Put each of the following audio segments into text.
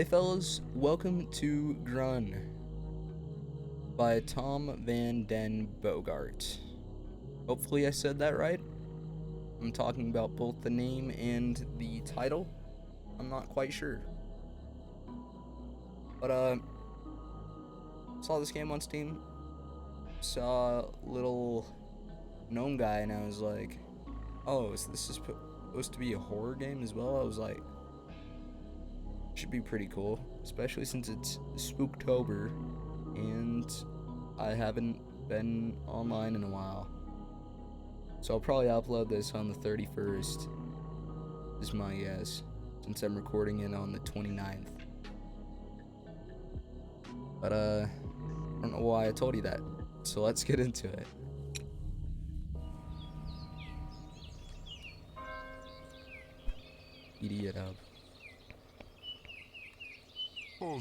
Hey fellas, welcome to Grunn by Tom Van Den Bogart. Hopefully I said that right. I'm talking about both the name and the title. I'm not quite sure. But saw this game on Steam. Saw little gnome guy and I was like, oh, is this supposed to be a horror game as well? I was like, should be pretty cool, especially since it's Spooktober and I haven't been online in a while. So I'll probably upload this on the 31st, is my guess, since I'm recording it on the 29th. But I don't know why I told you that, so let's get into it. Idiot up. You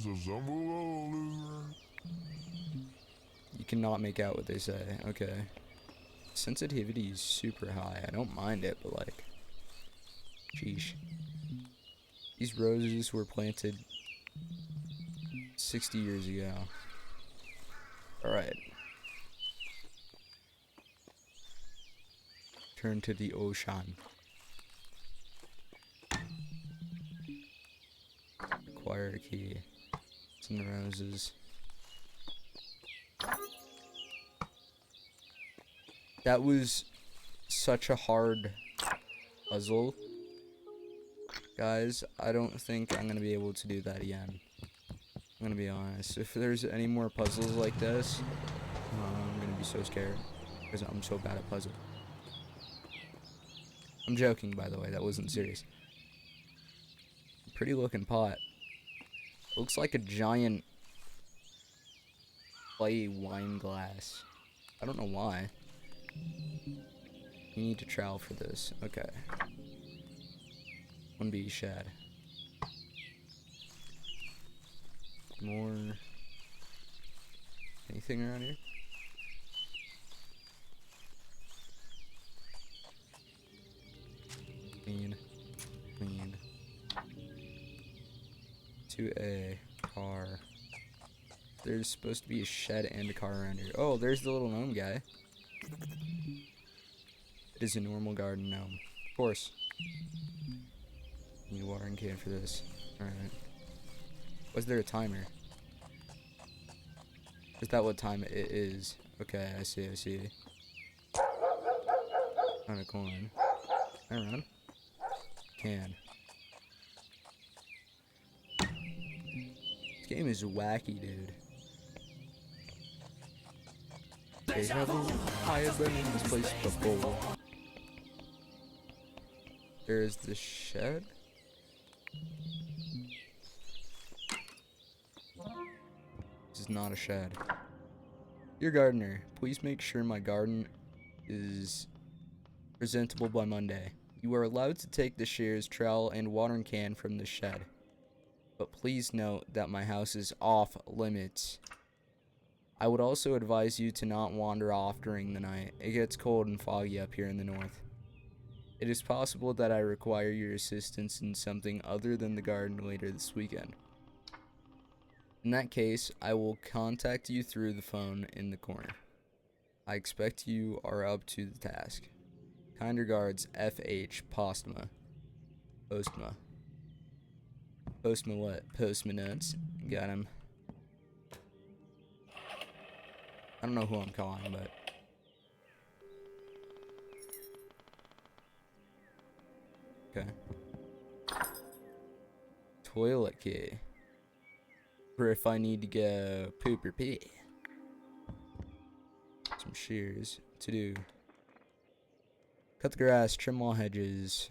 cannot make out what they say. Okay. Sensitivity is super high. I don't mind it, but like, sheesh. These roses were planted 60 years ago. Alright. Turn to the ocean. Acquire a key. It's in the roses. That was such a hard puzzle. Guys, I don't think I'm gonna be able to do that again. I'm gonna be honest. If there's any more puzzles like this, I'm gonna be so scared. Because I'm so bad at puzzle. I'm joking, by the way. That wasn't serious. Pretty looking pot. Looks like a giant clay wine glass. I don't know why. You need to trowel for this. Okay. 1B shad. More. Anything around here? Clean. Clean. 2A. Car. There's supposed to be a shed and a car around here. Oh, there's the little gnome guy. It is a normal garden gnome. Of course. Need a watering can for this. Alright. Was there a timer? Is that what time it is? Okay, I see, I see. Found a coin. Can I run? Can. This game is wacky, dude. I have been in this place before. There's the shed. This is not a shed. Dear gardener, please make sure my garden is presentable by Monday. You are allowed to take the shears, trowel, and watering can from the shed. But please note that my house is off limits. I would also advise you to not wander off during the night. It gets cold and foggy up here in the north. It is possible that I require your assistance in something other than the garden later this weekend. In that case, I will contact you through the phone in the corner. I expect you are up to the task. Kind regards, F.H. Postma. Postma. Postma what? Postma nuts. Got him. I don't know who I'm calling, but... Okay. Toilet key. For if I need to go poop or pee. Some shears to do. Cut the grass, trim all hedges,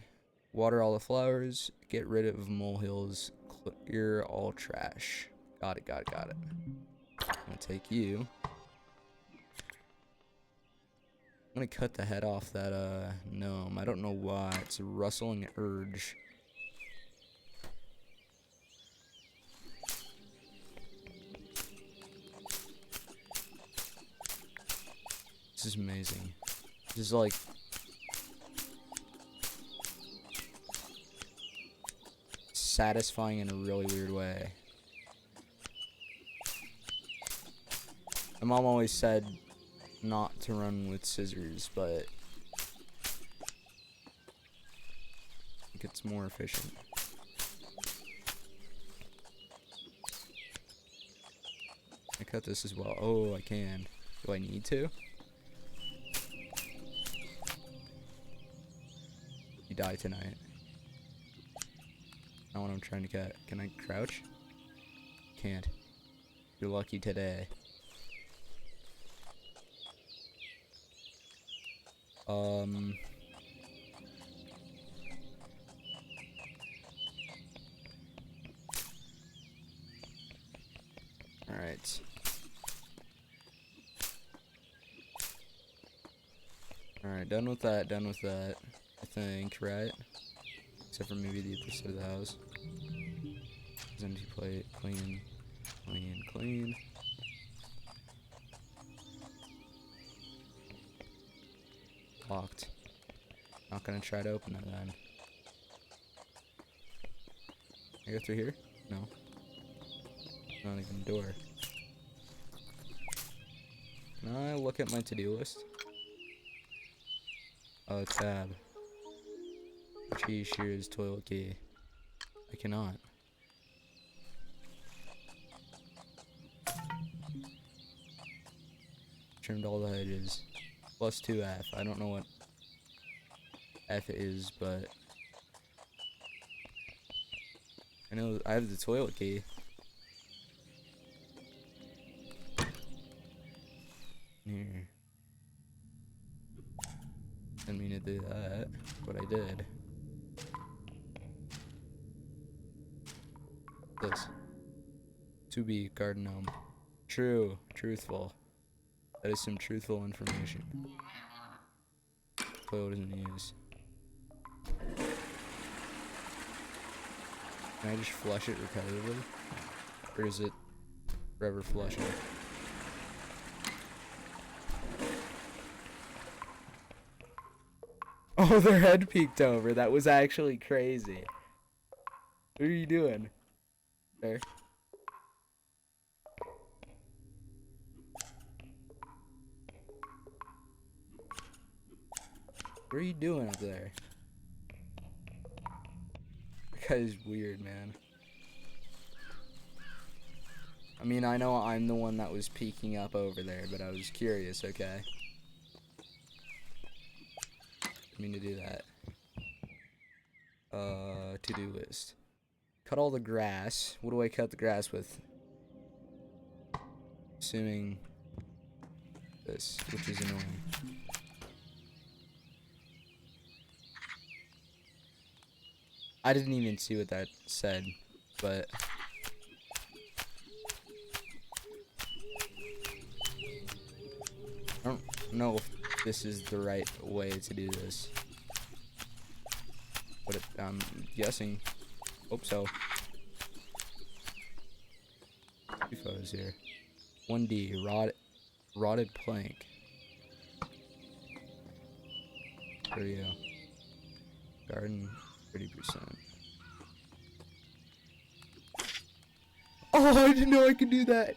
water all the flowers, get rid of molehills, clear all trash. Got it, got it, got it. I'm gonna take you. I'm gonna cut the head off that gnome. I don't know why. It's a rustling urge. This is amazing. This is like satisfying in a really weird way. My mom always said not to run with scissors, but I think it's more efficient. I cut this as well. Oh, I can. Do I need to? You die tonight. Not what I'm trying to cut. Can I crouch? Can't. You're lucky today. Alright. Alright, done with that, I think, right? Except for maybe the other side of the house. Empty plate, clean, clean, clean. Locked. Not gonna try to open it then. Can I go through here? No. Not even a door. Can I look at my to-do list? Oh, tab. Cheese shears, toilet key. I cannot. Trimmed all the edges. Plus 2F. I don't know what F is, but I know I have the toilet key. Here. Didn't mean to do that, but I did. This. To be garden gnome. True. Truthful. That is some truthful information. Toilet isn't used. Can I just flush it repetitively? Or is it forever flushing? Oh, their head peeked over. That was actually crazy. What are you doing? There. What are you doing up there? That guy's weird, man. I mean, I know I'm the one that was peeking up over there, but I was curious, okay? I mean to do that. To-do list. Cut all the grass. What do I cut the grass with? Assuming this, which is annoying. I didn't even see what that said, but I don't know if this is the right way to do this. But I'm guessing. Hope so. Two photos here. 1D, rotted plank. There you go. Garden, 30%. Oh, I didn't know I could do that.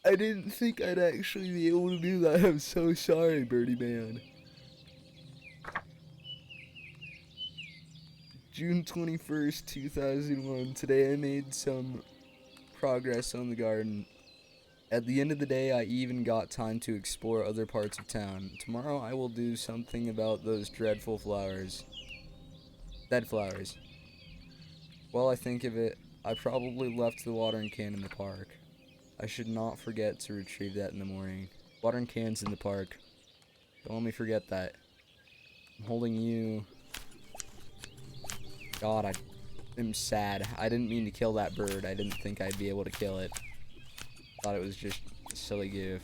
I didn't think I'd actually be able to do that. I'm so sorry, Birdie Man. June 21st, 2001. Today I made some progress on the garden. At the end of the day, I even got time to explore other parts of town. Tomorrow I will do something about those dreadful flowers. Dead flowers. While I think of it, I probably left the watering can in the park. I should not forget to retrieve that in the morning. Watering can's in the park. Don't let me forget that. I'm holding you. God, I am sad. I didn't mean to kill that bird. I didn't think I'd be able to kill it. Thought it was just a silly goof.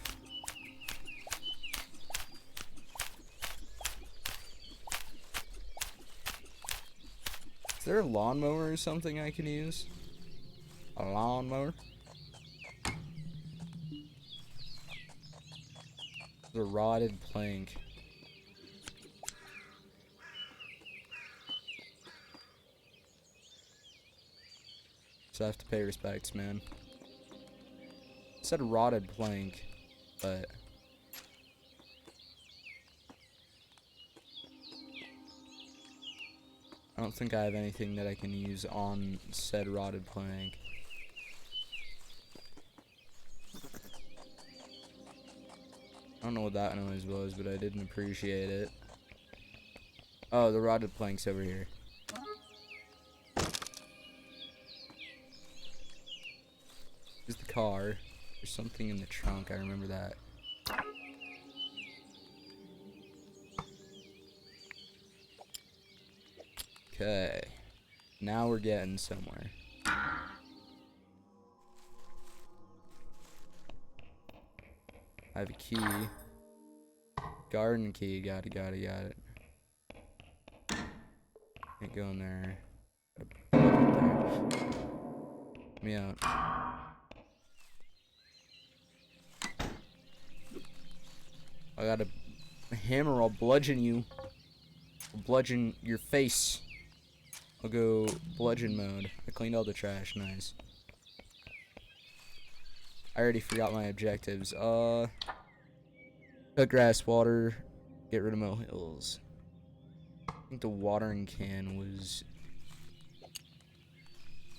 Is there a lawnmower or something I can use? A lawnmower? The rotted plank. So I have to pay respects, man. It said rotted plank, but I don't think I have anything that I can use on said rotted plank. I don't know what that noise was, but I didn't appreciate it. Oh, the rotted plank's over here. Here's the car. There's something in the trunk, I remember that. Okay. Now we're getting somewhere. I have a key. Garden key. Got it. Can't go in there. Let me out. I got a hammer. I'll bludgeon you. I'll bludgeon your face. I'll go bludgeon mode. I cleaned all the trash. Nice. I already forgot my objectives. Cut grass, water, get rid of molehills. I think the watering can was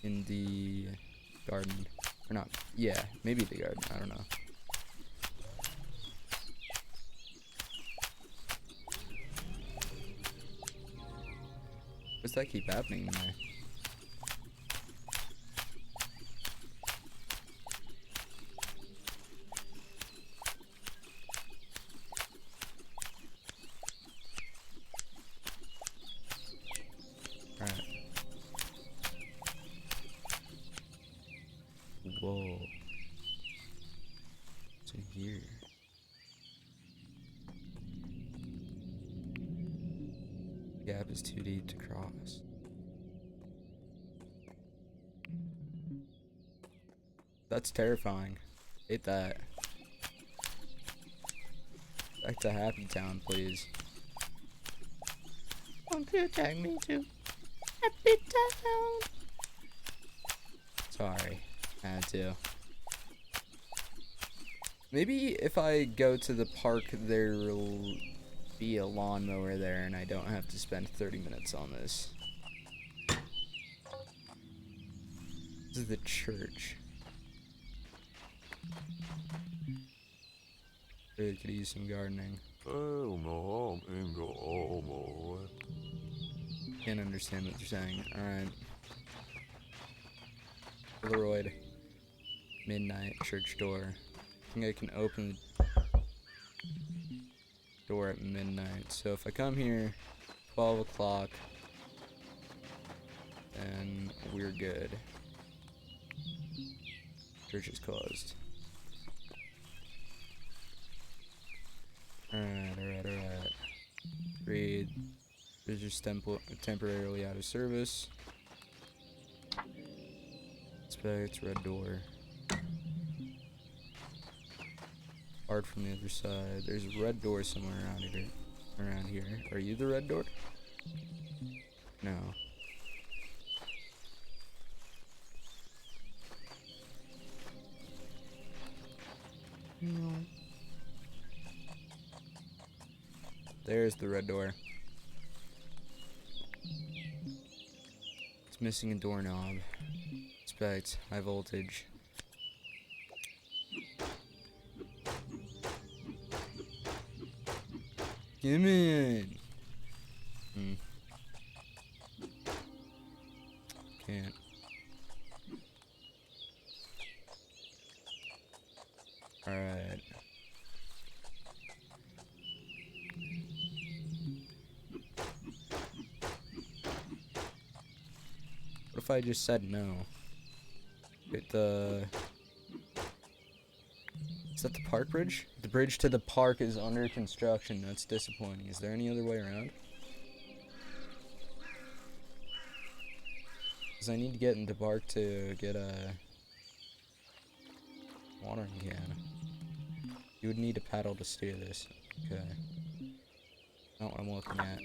in the garden. Or not. Yeah, maybe the garden. I don't know. What's that keep happening to me? Alright. Whoa. What's in here? Gap is too deep to cross. That's terrifying. Hate that. Back to Happy Town, please. Won't you take me to Happy Town? Sorry, I had to. Maybe if I go to the park, there'll be a lawnmower there and I don't have to spend 30 minutes on this. This is the church. Really could use some gardening. Can't understand what you're saying. Alright. Polaroid. Midnight church door. I think I can open the door at midnight. So if I come here 12 o'clock, then we're good. Church is closed. Alright. Read. There's just temporarily out of service. Inspect, red door. Hard from the other side. There's a red door somewhere around here. Are you the red door? No. No. There's the red door. It's missing a doorknob. Inspect, high voltage. Come in. Can't. Alright. What if I just said no? Is that the park bridge? The bridge to the park is under construction. That's disappointing. Is there any other way around? Because I need to get into park to get a watering can. You would need a paddle to steer this. Okay. Not what I'm looking at.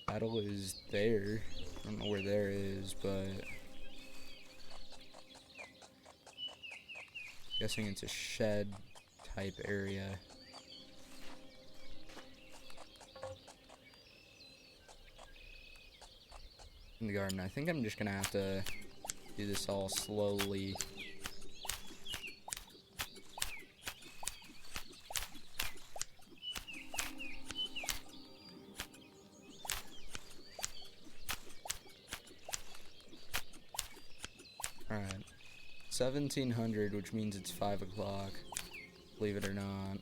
Paddle is there. I don't know where there is, but Guessing it's a shed type area. In the garden. I think I'm just gonna have to do this all slowly. Alright. 1700, which means it's 5 o'clock. Believe it or not.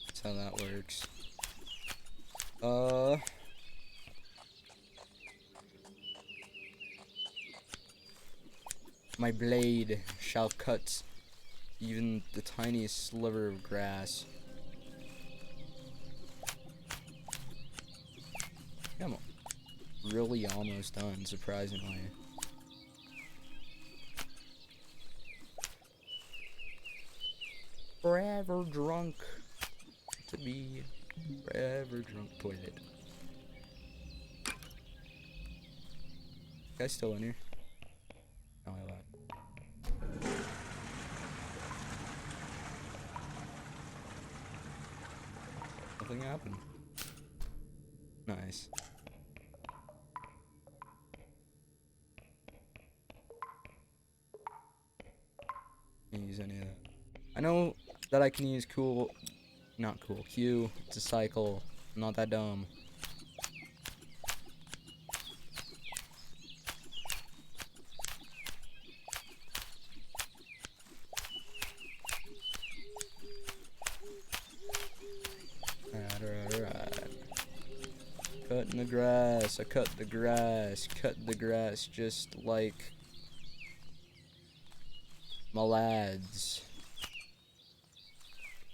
That's how that works. My blade shall cut even the tiniest sliver of grass. I'm really almost done, surprisingly. Forever drunk to be forever drunk toilet. Guys still in here? No, I left. Nothing happened. Nice. Can't use any of that. I know that I can use Q to cycle. I'm not that dumb. Alright. Cutting the grass. I cut the grass. Cut the grass just like my lads.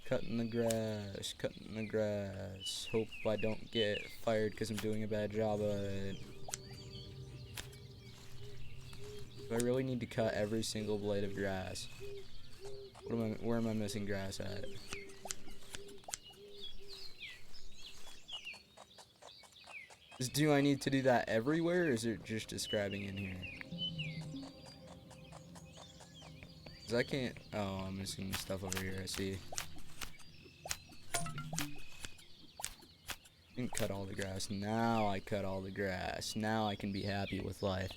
Cutting the grass, cutting the grass. Hope I don't get fired because I'm doing a bad job of it. Do I really need to cut every single blade of grass? Where am I missing grass at? Do I need to do that everywhere, or is it just describing in here? Cause I can't. Oh, I'm missing stuff over here. I see. Didn't cut all the grass. Now I cut all the grass. Now I can be happy with life.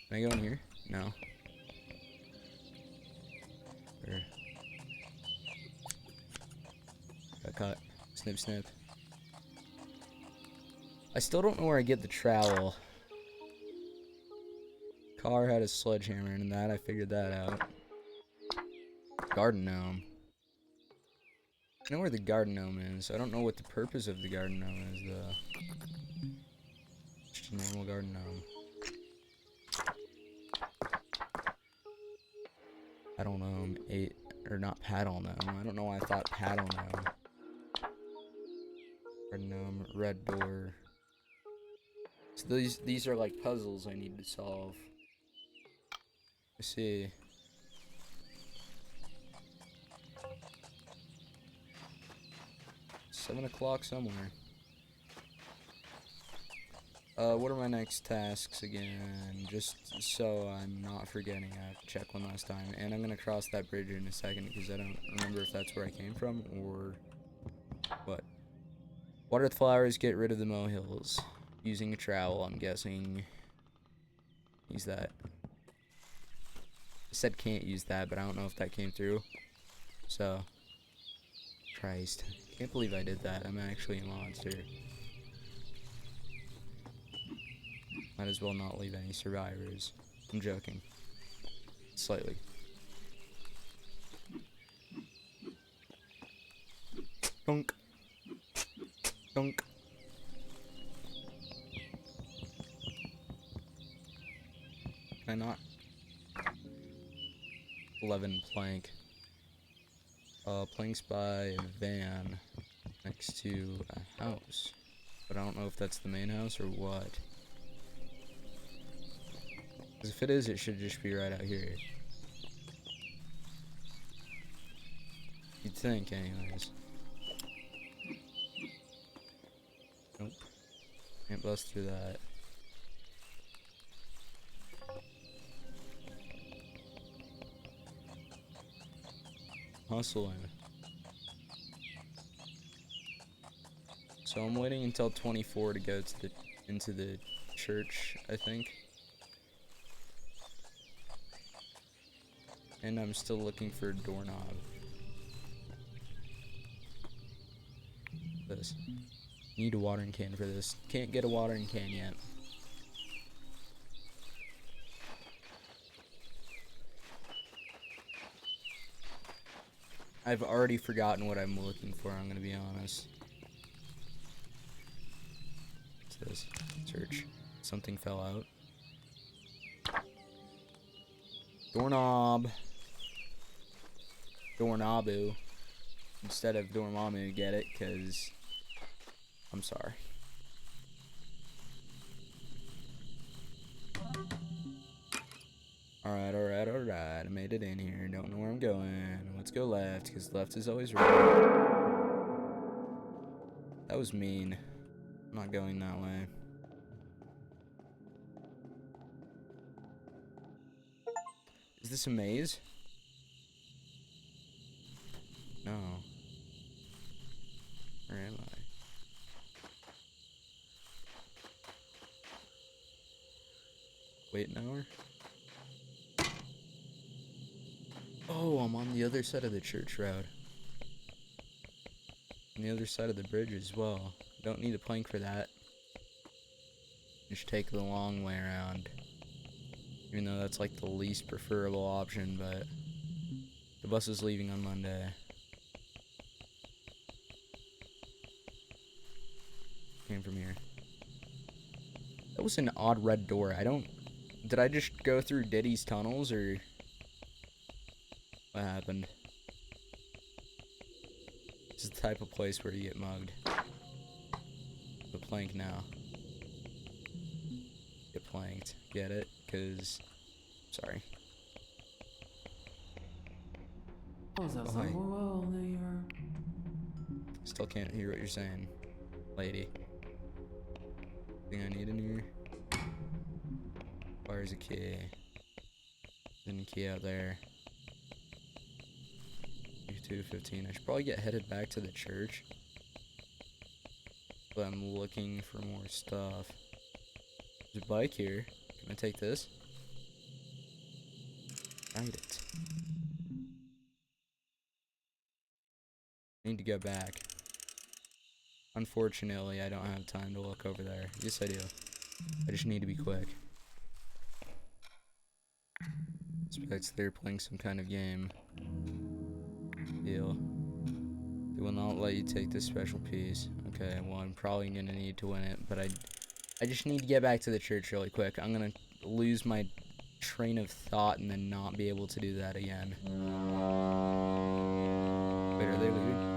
Can I go in here? No. Or cut. Snip, snip. I still don't know where I get the trowel. Car had a sledgehammer and that I figured that out. Garden gnome. I know where the garden gnome is. I don't know what the purpose of the garden gnome is, though. Just a normal garden gnome. Paddle gnome 8, or not paddle gnome. I don't know why I thought paddle gnome. Garden gnome, red door. So these are like puzzles I need to solve. Let's see. $7 o'clock somewhere. What are my next tasks again? Just so I'm not forgetting, I have to check one last time. And I'm gonna cross that bridge in a second because I don't remember if that's where I came from or what. Water the flowers, get rid of the molehills. Using a trowel, I'm guessing. Use that. I said can't use that, but I don't know if that came through. So, Christ. Can't believe I did that. I'm actually a monster. Might as well not leave any survivors. I'm joking. Slightly. Dunk. Dunk. Can I not? 11 plank. Planks by a van next to a house. But I don't know if that's the main house or what. Because if it is, it should just be right out here. You'd think, anyways. Nope. Can't bust through that. hustling. So I'm waiting until 24 to go to into the church, I think. And I'm still looking for a doorknob. This. Need a watering can for this. Can't get a watering can yet. I've already forgotten what I'm looking for, I'm gonna be honest. What's this? Search. Something fell out. Doorknob. Doorknobu. Instead of Dormammu, get it? Because I'm sorry. Alright. I made it in here. Don't know where I'm going. Let's go left, because left is always right. That was mean. I'm not going that way. Is this a maze? No. Where am I? Wait an hour? Oh, I'm on the other side of the church road. On the other side of the bridge as well. Don't need a plank for that. Just take the long way around. Even though that's like the least preferable option, but the bus is leaving on Monday. Came from here. That was an odd red door. Did I just go through Diddy's tunnels, or what happened? This is the type of place where you get mugged. The plank now. Get planked. Get it? Cause sorry. Oh, hi. Still can't hear what you're saying, lady. Thing I need in here. Where's a key? Then a key out there. 2:15. I should probably get headed back to the church. But I'm looking for more stuff. There's a bike here. Can I take this? Ride it. I need to go back. Unfortunately, I don't have time to look over there. Yes, I do. I just need to be quick. Suspects they're playing some kind of game. Deal. They will not let you take this special piece. Okay, well, I'm probably gonna need to win it, but I just need to get back to the church really quick. I'm gonna lose my train of thought and then not be able to do that again. Wait, are they leaving?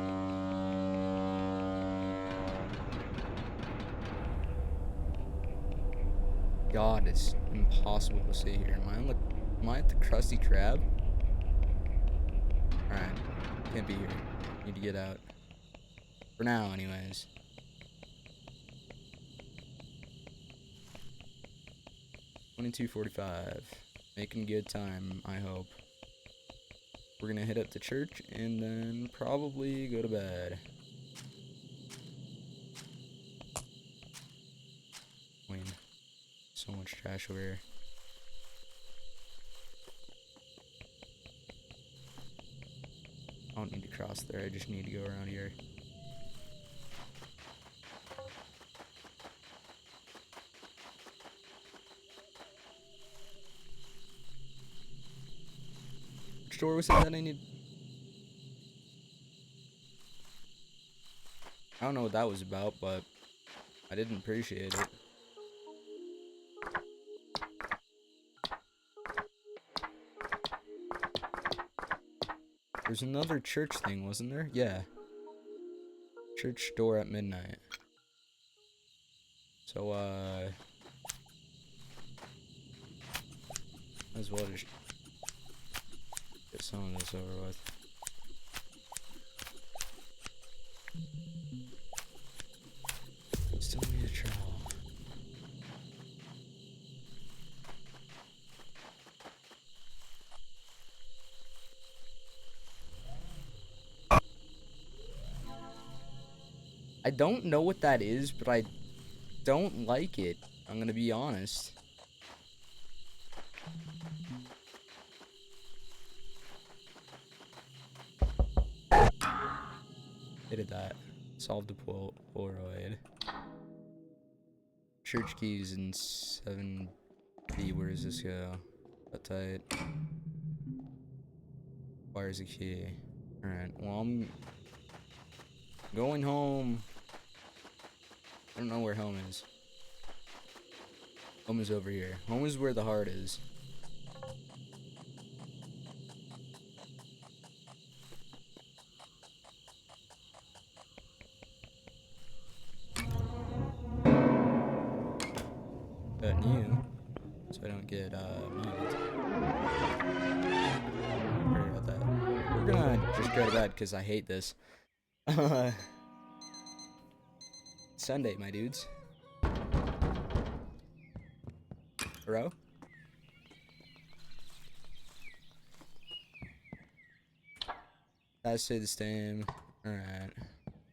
God, it's impossible to see here. Am I at the Krusty Krab? Alright, can't be here. Need to get out. For now, anyways. 22:45. Making good time, I hope. We're gonna hit up the church and then probably go to bed. Wayne. So much trash over here. I don't need to cross there, I just need to go around here. Which door was it that I need? I don't know what that was about, but I didn't appreciate it. There's another church thing, wasn't there? Yeah. Church door at midnight. So, might as well just get some of this over with. Still need a trowel. I don't know what that is, but I don't like it. I'm gonna be honest. They did that. Solved the Polaroid. Church keys in 7B. Where does this go? That tight. Where's the key? Alright, well, I'm going home. I don't know where home is. Home is over here. Home is where the heart is. Got new, so I don't get moved. Sorry about that. We're gonna just go to bed because I hate this. Sunday, my dudes. Bro? I say the same. Alright.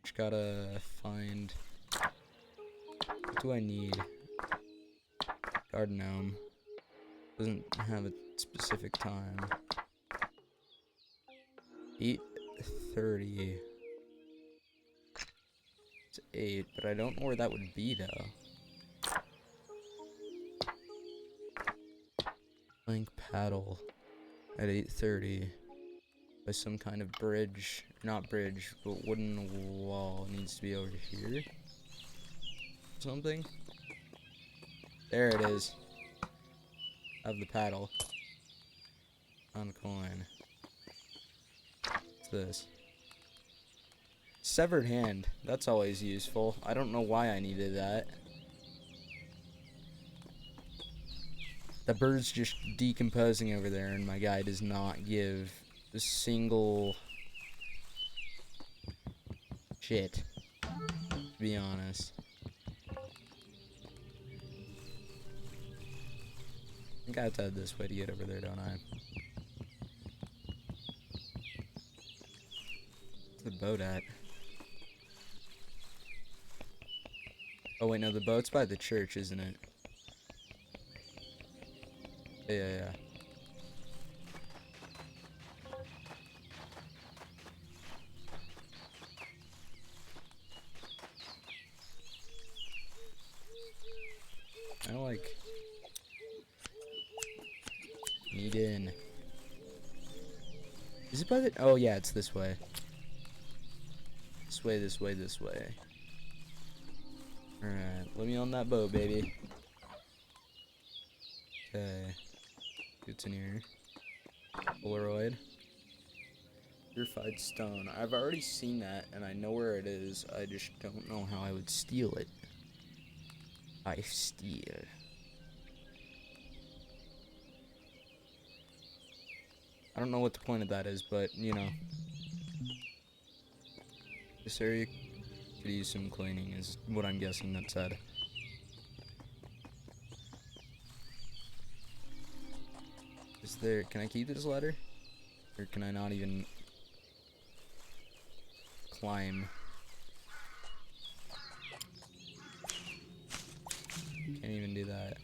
Just gotta find. What do I need? Garden gnome. Doesn't have a specific time. 8:30. It's 8, but I don't know where that would be though. Blank paddle at 8:30 by some kind of bridge. Not bridge, but wooden wall. It needs to be over here. Something. There it is. I have the paddle. On coin. What's this? Severed hand. That's always useful. I don't know why I needed that. The bird's just decomposing over there, and my guy does not give a single shit, to be honest. I think I have to head this way to get over there, don't I? Where's the boat at? Oh wait, no, the boat's by the church, isn't it? Yeah. I don't like... Need in. Is it by the... Oh yeah, it's this way. This way, this way, this way. Alright, let me on that boat, baby. Okay. What's in here? Polaroid. Purified stone. I've already seen that, and I know where it is. I just don't know how I would steal it. I steal. I don't know what the point of that is, but, you know. This area could use some cleaning, is what I'm guessing that said. Is there... Can I keep this ladder? Or can I not even... climb? Can't even do that.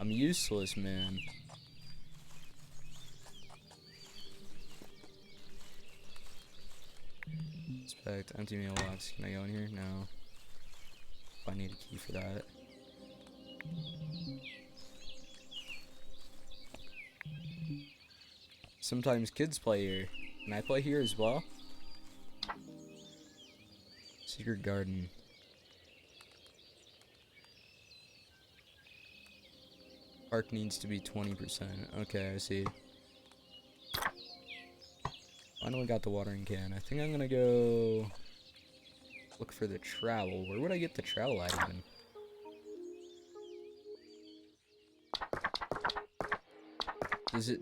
I'm useless, man. Inspect empty mailbox. Can I go in here? No. I need a key for that. Sometimes kids play here. Can I play here as well? Secret garden. Park needs to be 20%. Okay, I see. Finally got the watering can. I think I'm gonna go look for the trowel. Where would I get the trowel at even?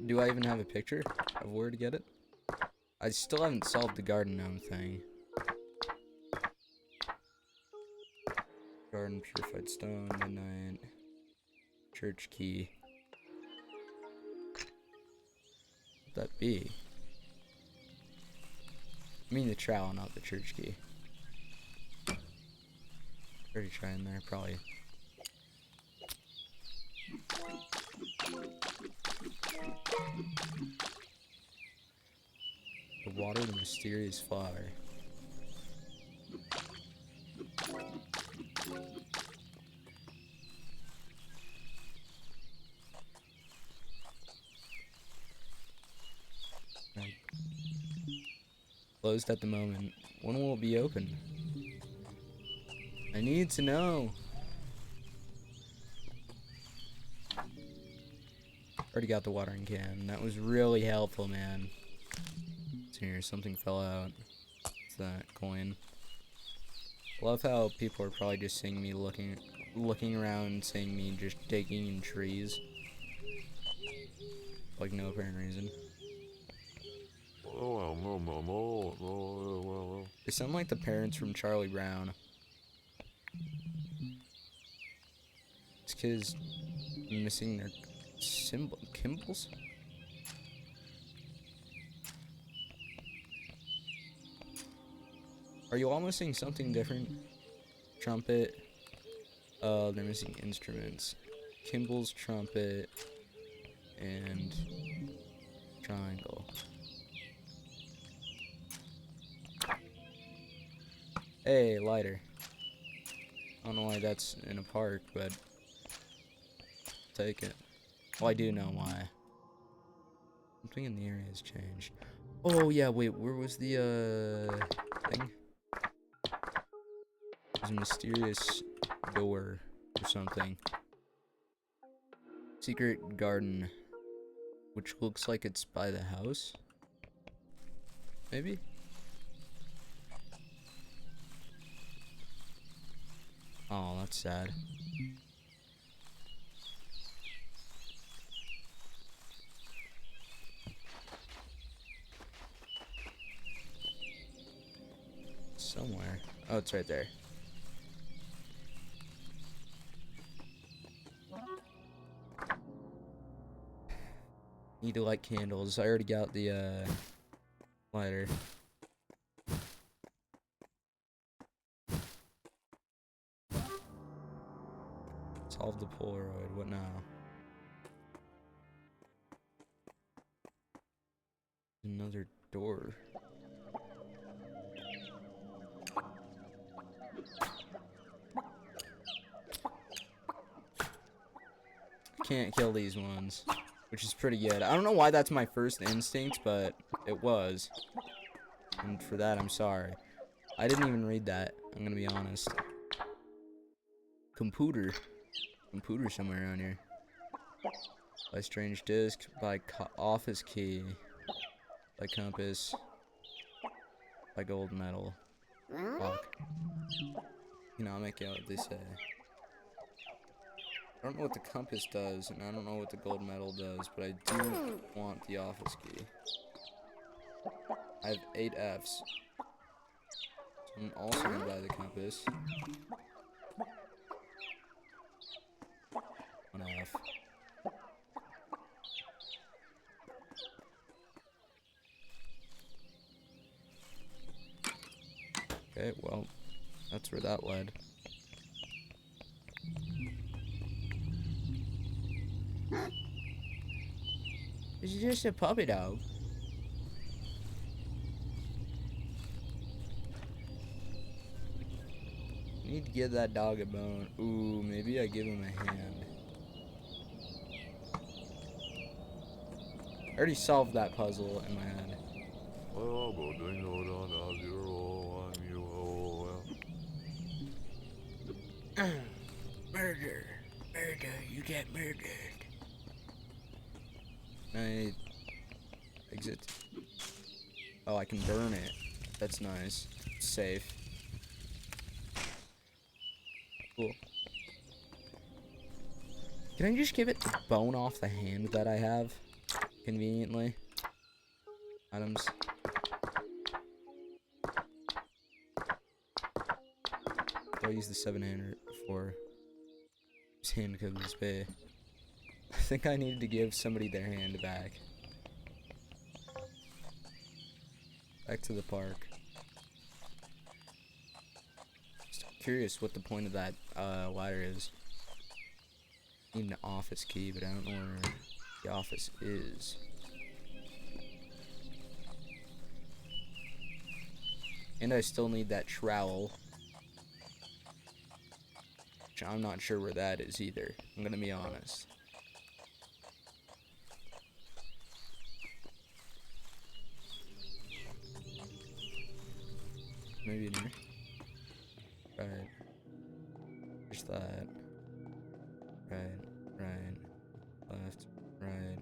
Do I even have a picture of where to get it? I still haven't solved the garden gnome thing. Garden, purified stone, midnight, church key. What'd that be? I mean the trowel, not the church key. Already trying there, probably. To water the mysterious flower. Right. Closed at the moment. When will it be open? I need to know. Already got the watering can. That was really helpful, man. Here, something fell out. What's that? Coin. Love how people are probably just seeing me looking around, seeing me just digging in trees. Like no apparent reason. They sound like the parents from Charlie Brown. This kid is missing their Kimbles? Are you all missing something different? Trumpet. They're missing instruments. Kimball's trumpet and triangle. Hey, lighter. I don't know why that's in a park, but take it. Well, I do know why. Something in the area has changed. Oh yeah, wait, where was the thing? There's a mysterious door or something. Secret garden, which looks like it's by the house. Maybe? Oh, that's sad. Somewhere. Oh, it's right there. Need to light candles. I already got the lighter. Solve the Polaroid. What now? Another door. Can't kill these ones, which is pretty good. I don't know why that's my first instinct, but it was. And for that, I'm sorry. I didn't even read that. I'm gonna be honest. Computer somewhere around here. By strange disc, by office key, by compass, by gold medal. Fuck. You know, I'll make out what they say. I don't know what the compass does, and I don't know what the gold medal does, but I do want the office key. I have 8 Fs. So I'm also gonna buy the compass. 1 F. Okay, well, that's where that led. This is just a puppy dog. Need to give that dog a bone. Ooh, maybe I give him a hand. I already solved that puzzle in my head. Murder. Murder. You get murdered. I exit. Oh, I can burn it. That's nice. Safe. Cool. Can I just give it the bone off the hand that I have? Conveniently. Items. I'll use the 7-hander before. His hand because of his pay. I think I needed to give somebody their hand back. Back to the park. curious what the point of that ladder is. Need an office key, but I don't know where the office is. And I still need that trowel, which I'm not sure where that is either. I'm gonna be honest. Maybe in here. Right. There's that. Right. Right. Left. Right.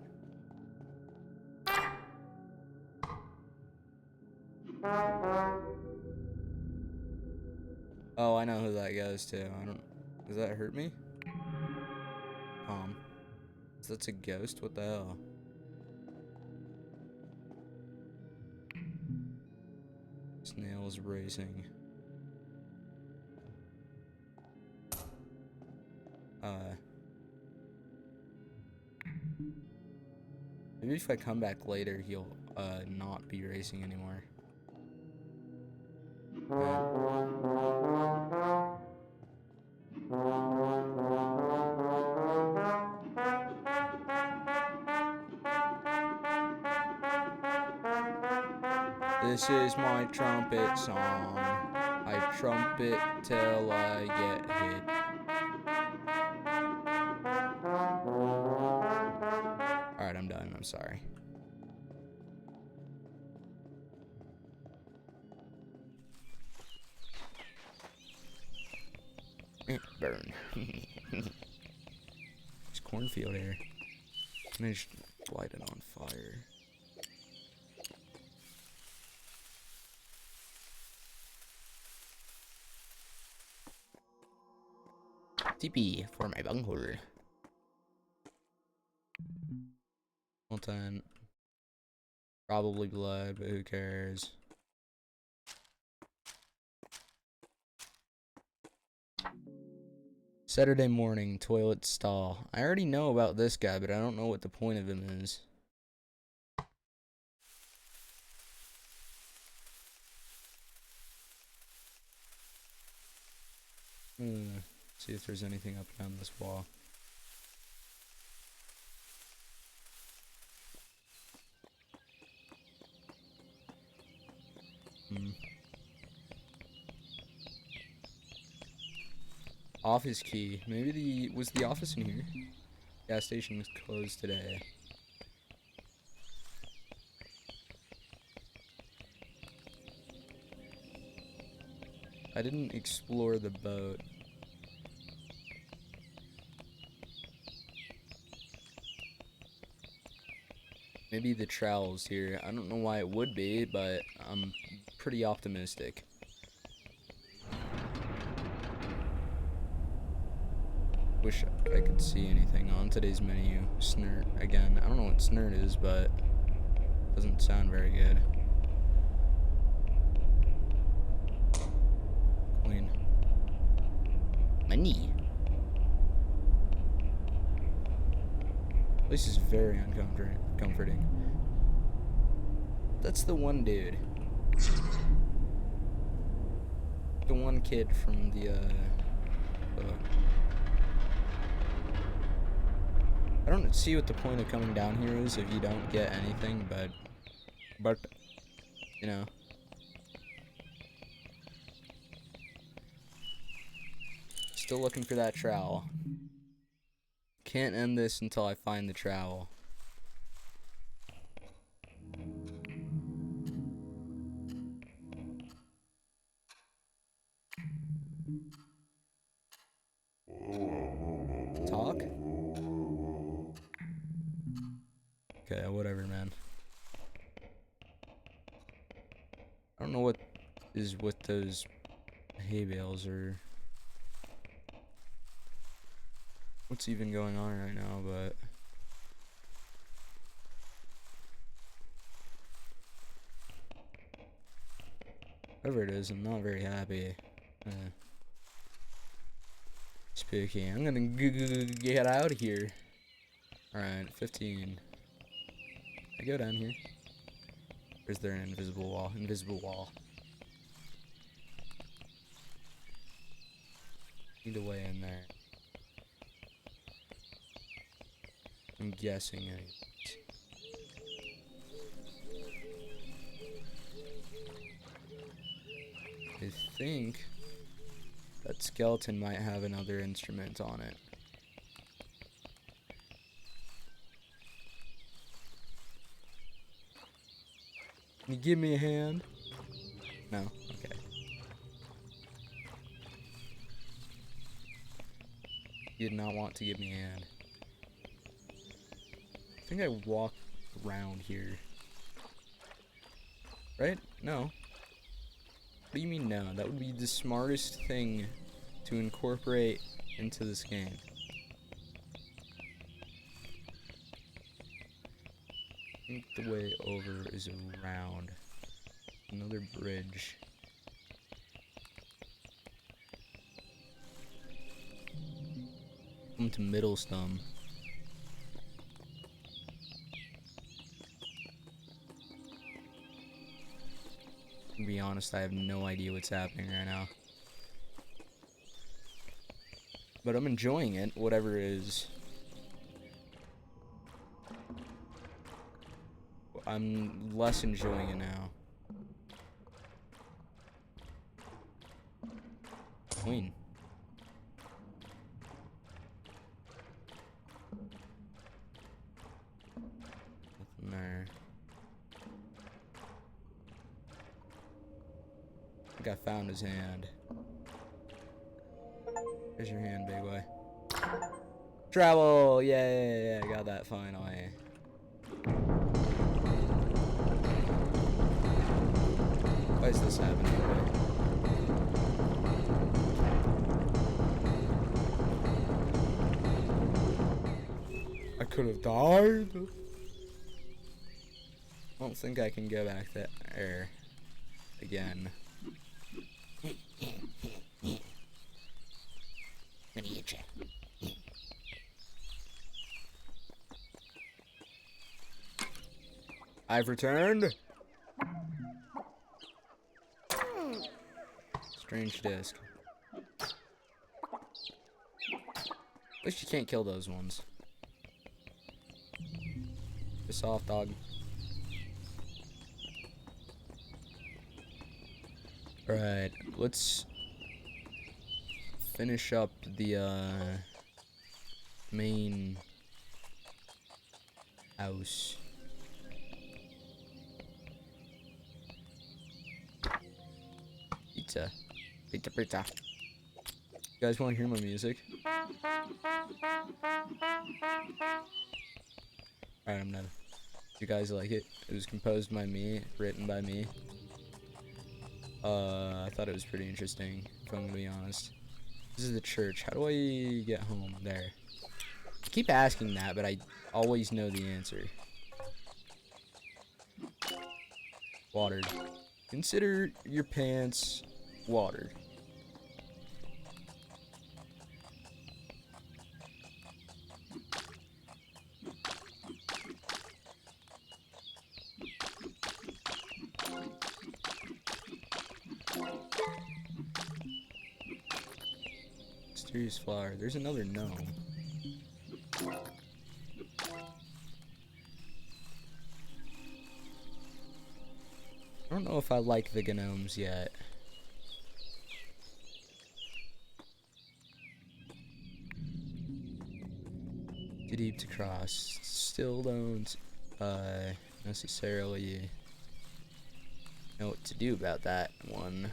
Oh, I know who that goes to. I don't. Does that hurt me? Tom. So that's a ghost? What the hell? Snails racing. Maybe if I come back later, he'll not be racing anymore. This is my trumpet song. I trumpet till I get hit. Alright, I'm done. I'm sorry. Burn. It's cornfield air. And I just light it on fire. TP for my bunghole. Content. Probably blood, but who cares? Saturday morning, toilet stall. I already know about this guy, but I don't know what the point of him is. See if there's anything up and down this wall. Office key. Maybe was the office in here? Gas station was closed today. I didn't explore the boat. Maybe the trowel's here. I don't know why it would be, but I'm pretty optimistic. Wish I could see anything on today's menu. Snurt. Again, I don't know what snurt is, but it doesn't sound very good. Clean. Money. This is very uncomforting. That's the one dude. The one kid from the, I don't see what the point of coming down here is if you don't get anything, but, you know. Still looking for that trowel. Can't end this until I find the trowel. Talk? Okay, whatever, man. I don't know what is with those hay bales or what's even going on right now, but whatever it is, I'm not very happy. Spooky. I'm gonna get out of here. Alright, 15. I go down here. Or is there an invisible wall? Invisible wall. Need a way in there. I'm guessing I think that skeleton might have another instrument on it. Can you give me a hand? No? Okay. You did not want to give me a hand. I think I walked around here. Right? No. What do you mean no? That would be the smartest thing to incorporate into this game. I think the way over is around. Another bridge. Come to Middlestum. To be honest, I have no idea what's happening right now. But I'm enjoying it, whatever it is. I'm less enjoying it now. Queen. Nothing there. I think I found his hand. There's your hand, big boy. Travel! Yeah, got that finally. Why is this happening today? I could have died. I don't think I can go back there again. I've returned. Strange disc. At least you can't kill those ones. Piss off, dog. Alright, let's finish up the main house. Pizza. Pizza. You guys want to hear my music? Alright, I'm done. You guys like it? It was composed by me, written by me. I thought it was pretty interesting, if I'm gonna be honest. This is the church. How do I get home? There. I keep asking that, but I always know the answer. Watered. Consider your pants watered. Mysterious flower. There's another gnome. I don't know if I like the gnomes yet. Too deep to cross. Still don't necessarily know what to do about that one.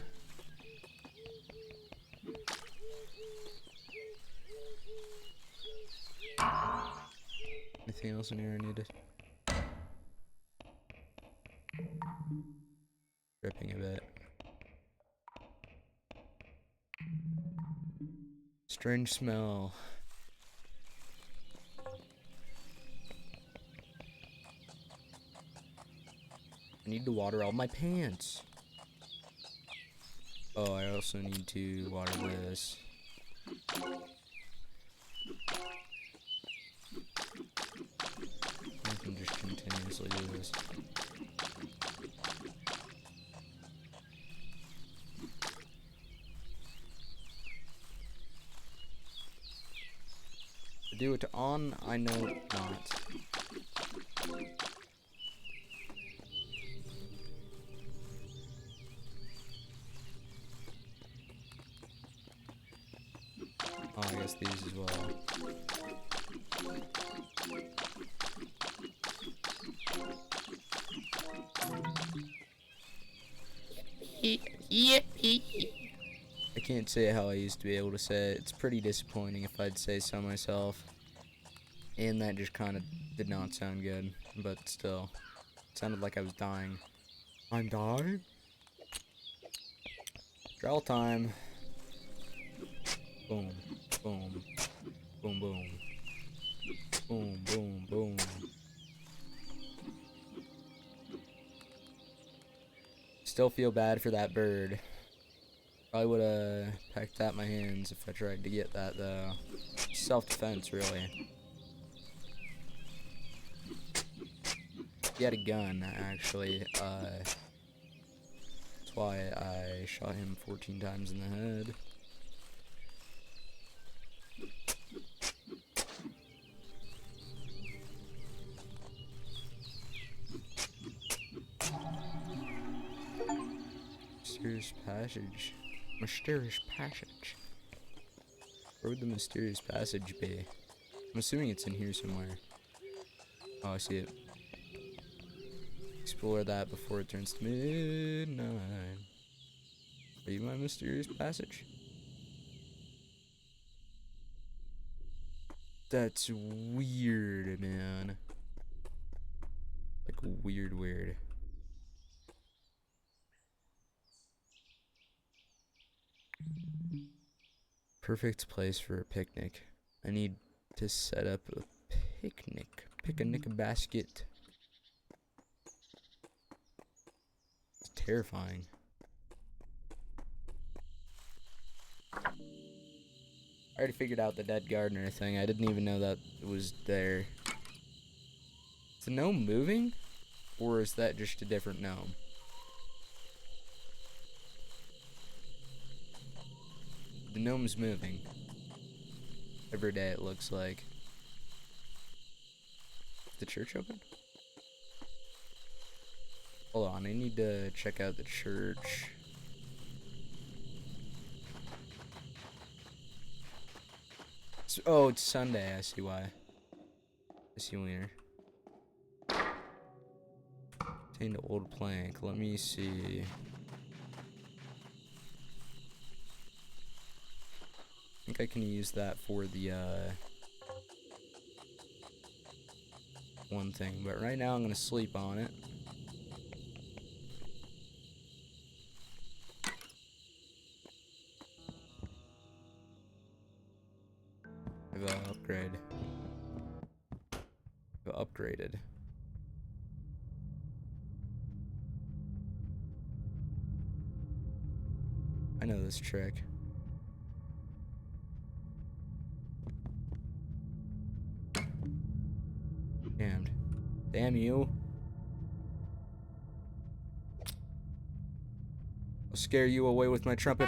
Anything else in here I needed? Dripping a bit. Strange smell. I need to water all my pants. Oh, I also need to water this. I can just continuously do this. To do it on, I know not. Oh, I guess these as well. I can't say how I used to be able to say it. It's pretty disappointing if I'd say so myself. And that just kind of did not sound good. But still, it sounded like I was dying. I'm dying? Trowel time. Boom, boom, boom, boom. Boom, boom, boom. Still feel bad for that bird. Probably would have pecked at my hands if I tried to get that, though. Self-defense, really. He had a gun, actually. That's why I shot him 14 times in the head. Mysterious passage. Mysterious passage. Where would the mysterious passage be? I'm assuming it's in here somewhere. Oh, I see it. Explore that before it turns to midnight. Are you my mysterious passage? That's weird, man. Like, weird. Perfect place for a picnic. I need to set up a picnic. Picnic basket. It's terrifying. I already figured out the dead gardener thing. I didn't even know that it was there. Is the gnome moving? Or is that just a different gnome? The gnome's moving. Every day it looks like. Is the church open? Hold on, I need to check out the church. Oh, it's Sunday. I see why. I see wiener. Obtained an old plank. Let me see. I think I can use that for the one thing, but right now I'm gonna sleep on it. I've upgraded. I know this trick. Damned. Damn you. I'll scare you away with my trumpet.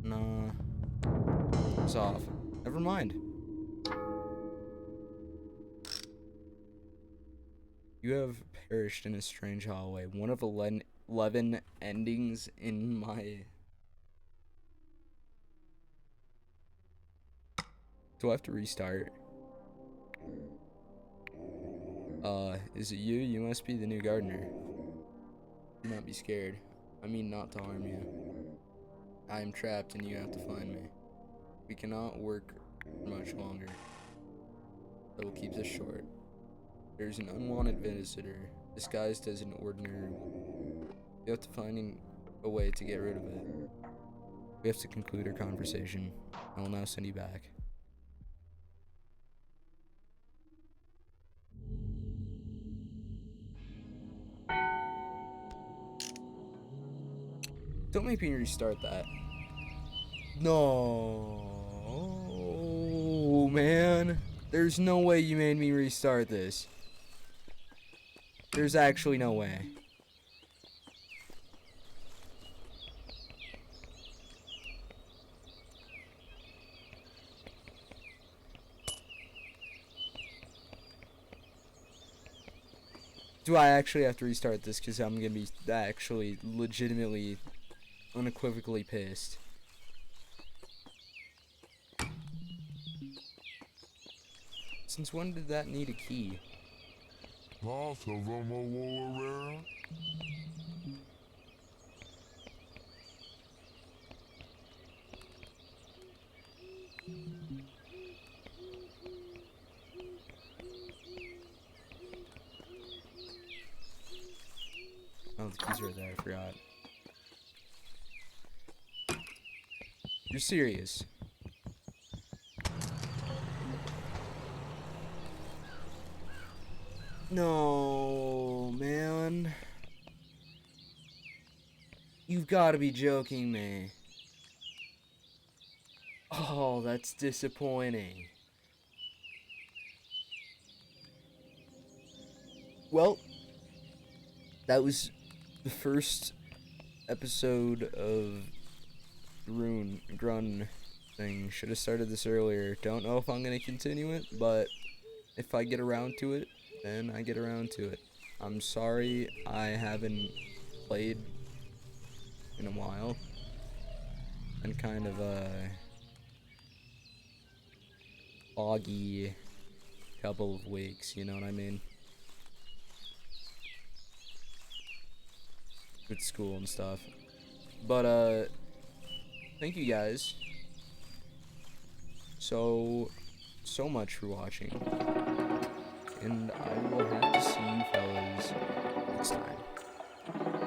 Nah. It's off. Never mind. You have perished in a strange hallway. One of 11 endings in my... Do I have to restart? Is it you? You must be the new gardener. Do not be scared. I mean not to harm you. I am trapped and you have to find me. We cannot work much longer. That will keep this short. There's an unwanted visitor, disguised as an ordinary woman. You have to find a way to get rid of it. We have to conclude our conversation. I will now send you back. Don't make me restart that. No, man. There's no way you made me restart this. There's actually no way. Do I actually have to restart this? Because I'm going to be actually legitimately, unequivocally pissed. Since when did that need a key? Oh, the keys are there, I forgot. You're serious? No, man. You've got to be joking me. Oh, that's disappointing. Well, that was the first episode of Grunn thing. Should have started this earlier. Don't know if I'm going to continue it, but if I get around to it, then I get around to it. I'm sorry I haven't played in a while. And kind of a foggy couple of weeks, you know what I mean? With school and stuff. But, thank you guys so much for watching. And I will have to see you fellas next time.